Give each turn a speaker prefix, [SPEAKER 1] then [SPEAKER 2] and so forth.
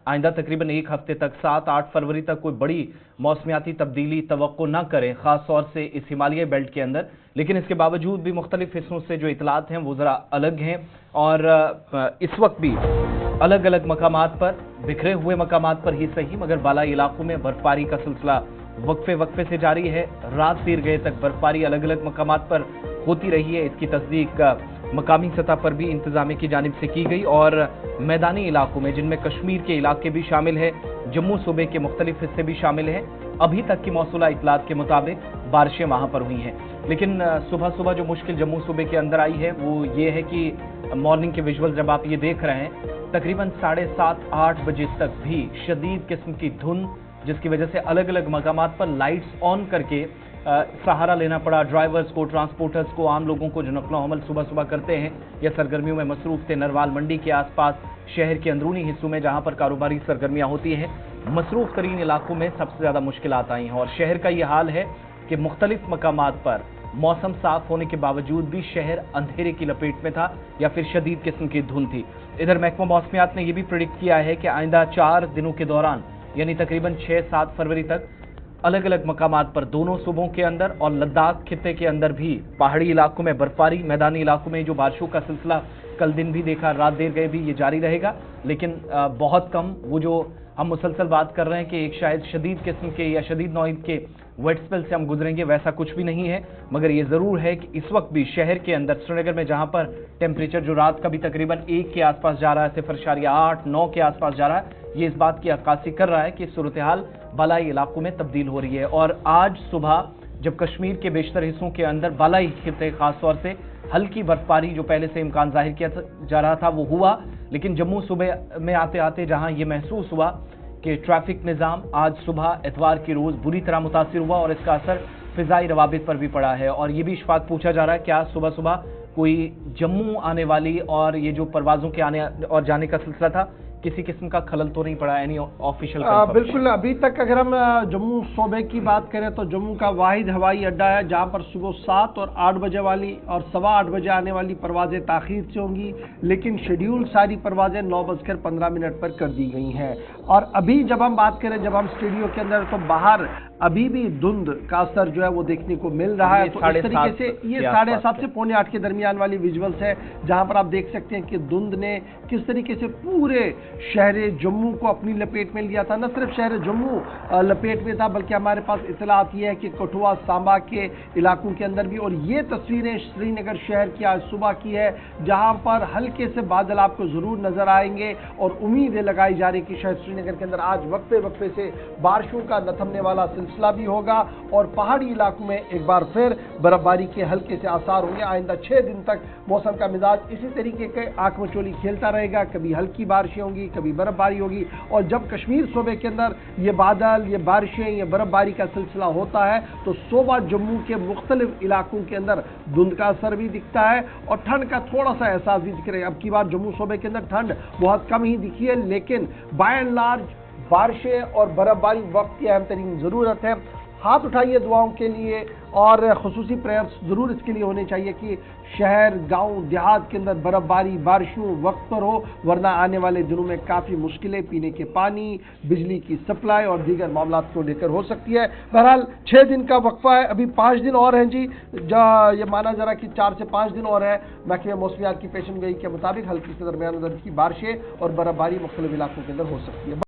[SPEAKER 1] आइंदा तकरीबन एक हफ्ते तक 7-8 फरवरी तक कोई बड़ी मौसमियाती तब्दीली तवक्को न करें, ख़ास तौर से इस हिमालय बेल्ट के अंदर। लेकिन इसके बावजूद भी मुख्तलिफ हिस्सों से जो इतलात हैं वो ज़रा अलग हैं और इस वक्त भी अलग अलग मकामात पर, बिखरे हुए मकामात पर ही सही मगर बालाई इलाकों में बर्फबारी का सिलसिला वक्फे वक्फे से जारी है। रात देर गए तक बर्फबारी अलग अलग मकामात पर होती रही है। इसकी तस्दीक मकामी सतह पर भी इंतजामिया की जानिब से की गई और मैदानी इलाकों में, जिनमें कश्मीर के इलाके भी शामिल है, जम्मू सूबे के मुख्तलिफ हिस्से भी शामिल हैं, अभी तक की मौसूला इतलात के मुताबिक बारिशें वहां पर हुई हैं। लेकिन सुबह सुबह जो मुश्किल जम्मू सूबे के अंदर आई है वो ये है कि मॉर्निंग के विजुअल जब आप ये देख रहे हैं, तकरीबन 7:30-8 बजे तक भी शदीद किस्म की धुंध, जिसकी वजह से अलग अलग मकामात पर लाइट्स ऑन करके सहारा लेना पड़ा ड्राइवर्स को, ट्रांसपोर्टर्स को, आम लोगों को जो नकलो हमल सुबह सुबह करते हैं या सरगर्मियों में मसरूफ थे। नरवाल मंडी के आसपास, शहर के अंदरूनी हिस्सों में जहां पर कारोबारी सरगर्मियां होती हैं, मसरूफ तरीन इलाकों में सबसे ज़्यादा मुश्किलात आई हैं। और शहर का ये हाल है कि मुख्तलिफ मकामात पर मौसम साफ होने के बावजूद भी शहर अंधेरे की लपेट में था या फिर शदीद किस्म की धुंध थी। इधर महकमा मौसमियात ने यह भी प्रेडिक्ट किया है कि आइंदा 4 दिनों के दौरान, यानी तकरीबन 6-7 फरवरी तक, अलग अलग मकामात पर दोनों सूबों के अंदर और लद्दाख खित्ते के अंदर भी पहाड़ी इलाकों में बर्फबारी, मैदानी इलाकों में जो बारिशों का सिलसिला कल दिन भी देखा, रात देर गए भी ये जारी रहेगा। लेकिन बहुत कम, वो जो हम मुसलसल बात कर रहे हैं कि एक शायद शदीद किस्म के या शदीद नौईद के वेट स्पेल से हम गुजरेंगे, वैसा कुछ भी नहीं है। मगर ये ज़रूर है कि इस वक्त भी शहर के अंदर, श्रीनगर में जहां पर टेम्परेचर जो रात का भी तकरीबन 1 के आसपास जा रहा है, 0.8-9 के आसपास जा रहा है, ये इस बात की अक्कासी कर रहा है कि सूरत हाल बालाई इलाकों में तब्दील हो रही है। और आज सुबह जब कश्मीर के बेशतर हिस्सों के अंदर बालाई खित्ते खासतौर से हल्की बर्फबारी जो पहले से इम्कान जाहिर किया जा रहा था वो हुआ, लेकिन जम्मू सूबे में आते आते जहां ये महसूस हुआ कि ट्रैफिक निज़ाम आज सुबह इतवार की रोज़ बुरी तरह मुतासिर हुआ और इसका असर फ़िज़ाई रवाबित पर भी पड़ा है। और ये भी इशफाक पूछा जा रहा है कि आज सुबह सुबह कोई जम्मू आने वाली और ये जो परवाज़ों के आने और जाने का सिलसिला था, किसी किस्म का खलल तो नहीं पड़ा, यानी ऑफिशियल?
[SPEAKER 2] बिल्कुल, अभी तक अगर हम जम्मू सूबे की बात करें तो जम्मू का वाहिद हवाई अड्डा है जहां पर सुबह 7 और 8 बजे वाली और 8:15 बजे आने वाली परवाजें ताख़ीर से होंगी, लेकिन शेड्यूल सारी परवाजें 9:15 पर कर दी गई हैं। और अभी जब हम बात करें, जब हम स्टूडियो के अंदर, तो बाहर अभी भी धुंध का असर जो है वो देखने को मिल रहा है। तो इस तरीके से ये 7:30 से 7:45 के दरमियान वाली विजुअल्स है जहां पर आप देख सकते हैं कि धुंध ने किस तरीके से पूरे शहर जम्मू को अपनी लपेट में लिया था। न सिर्फ शहर जम्मू लपेट में था, बल्कि हमारे पास इतलात ये है कि कठुआ, सांबा के इलाकों के अंदर भी। और ये तस्वीरें श्रीनगर शहर की आज सुबह की है जहां पर हल्के से बादल आपको जरूर नजर आएंगे और उम्मीद लगाई जा रही कि शायद श्रीनगर के अंदर आज वक्फे वक्फे से बारिशों का न थमने वाला सिलसिला भी होगा और पहाड़ी इलाकों में एक बार फिर बर्फबारी के हल्के से आसार होंगे। आइंदा 6 दिन तक मौसम का मिजाज इसी तरीके के आंख मचोली खेलता रहेगा, कभी हल्की बारिशें होंगी, कभी बर्फबारी होगी। और जब कश्मीर सूबे के अंदर ये बादल, ये बारिशें, ये बर्फबारी का सिलसिला होता है तो सूबा जम्मू के मुख्तलिफ इलाकों के अंदर धुंध का असर भी दिखता है और ठंड का थोड़ा सा एहसास भी दिख रहा है। अब की बार जम्मू सूबे के अंदर ठंड बहुत कम ही दिखी है, लेकिन बाय एंड लार्ज बारिशें और बर्फबारी वक्त की अहम तरीन ज़रूरत है। हाथ उठाइए दुआओं के लिए और खुसूसी प्रेयर्स ज़रूर इसके लिए होने चाहिए कि शहर, गांव, देहात के अंदर बर्फबारी, बारिशों वक्त पर हो, वरना आने वाले दिनों में काफ़ी मुश्किलें पीने के पानी, बिजली की सप्लाई और दीगर मामला को लेकर हो सकती है। बहरहाल 6 दिन का वक्फा है, अभी 5 दिन और हैं जी। ये माना जा रहा कि 4 से 5 दिन और है। महकमे मौसमियात की पेशन गोई के मुताबिक हल्की से दरमियान दर्ज की बारिशें और बर्फबारी मुख्तलिफ इलाकों के अंदर हो सकती है।